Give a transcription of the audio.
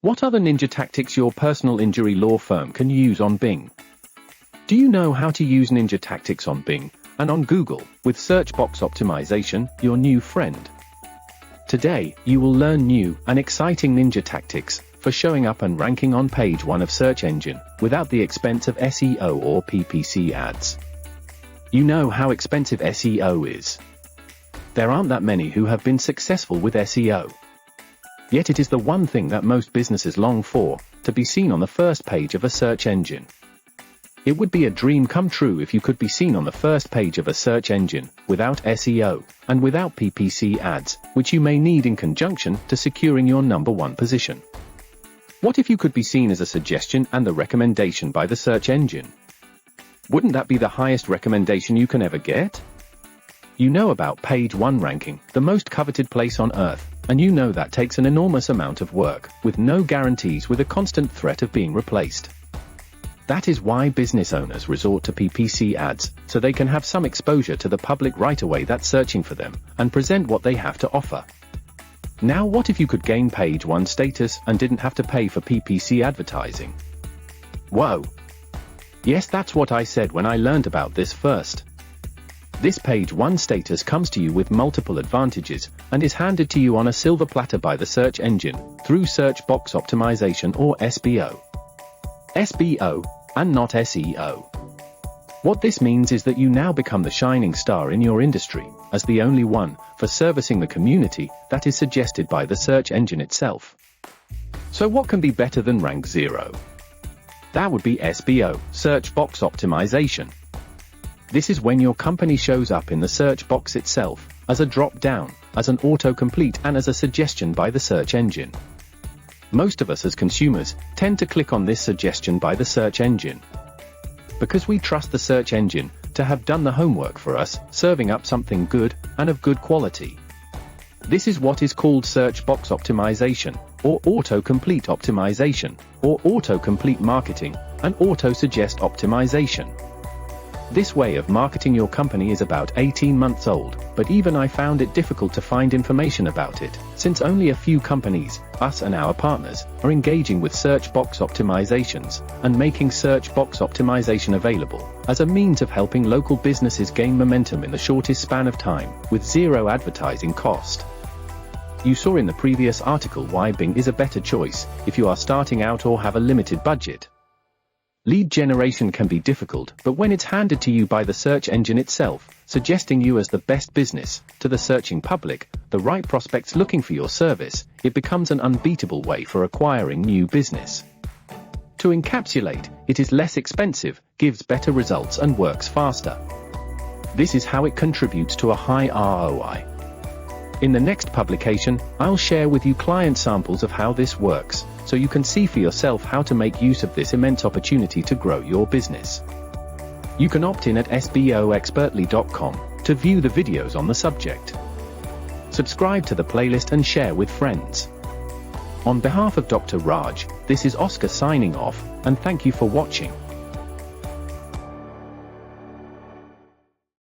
What other ninja tactics your personal injury law firm can use on Bing? Do you know how to use ninja tactics on Bing and on Google with search box optimization, your new friend? Today, you will learn new and exciting ninja tactics for showing up and ranking on page 1 of search engine without the expense of SEO or PPC ads. You know how expensive SEO is. There aren't that many who have been successful with SEO. Yet it is the one thing that most businesses long for, to be seen on the first page of a search engine. It would be a dream come true if you could be seen on the first page of a search engine, without SEO, and without PPC ads, which you may need in conjunction to securing your number 1 position. What if you could be seen as a suggestion and the recommendation by the search engine? Wouldn't that be the highest recommendation you can ever get? You know about page 1 ranking, the most coveted place on earth, and you know that takes an enormous amount of work, with no guarantees, with a constant threat of being replaced. That is why business owners resort to PPC ads, so they can have some exposure to the public right away that's searching for them, and present what they have to offer. Now what if you could gain page 1 status and didn't have to pay for PPC advertising? Whoa! Yes, that's what I said when I learned about this first. This page 1 status comes to you with multiple advantages, and is handed to you on a silver platter by the search engine, through search box optimization or SBO. SBO, and not SEO. What this means is that you now become the shining star in your industry, as the only one, for servicing the community, that is suggested by the search engine itself. So what can be better than rank 0? That would be SBO, search box optimization. This is when your company shows up in the search box itself, as a drop-down, as an autocomplete and as a suggestion by the search engine. Most of us as consumers tend to click on this suggestion by the search engine, because we trust the search engine to have done the homework for us, serving up something good and of good quality. This is what is called search box optimization, or autocomplete optimization, or autocomplete marketing, and auto-suggest optimization. This way of marketing your company is about 18 months old, but even I found it difficult to find information about it, since only a few companies, us and our partners, are engaging with search box optimizations, and making search box optimization available, as a means of helping local businesses gain momentum in the shortest span of time, with zero advertising cost. You saw in the previous article why Bing is a better choice, if you are starting out or have a limited budget. Lead generation can be difficult, but when it's handed to you by the search engine itself, suggesting you as the best business, to the searching public, the right prospects looking for your service, it becomes an unbeatable way for acquiring new business. To encapsulate, it is less expensive, gives better results and works faster. This is how it contributes to a high ROI. In the next publication, I'll share with you client samples of how this works, so you can see for yourself how to make use of this immense opportunity to grow your business. You can opt in at sboexpertly.com to view the videos on the subject. Subscribe to the playlist and share with friends. On behalf of Dr. Raj, this is Oscar signing off, and thank you for watching.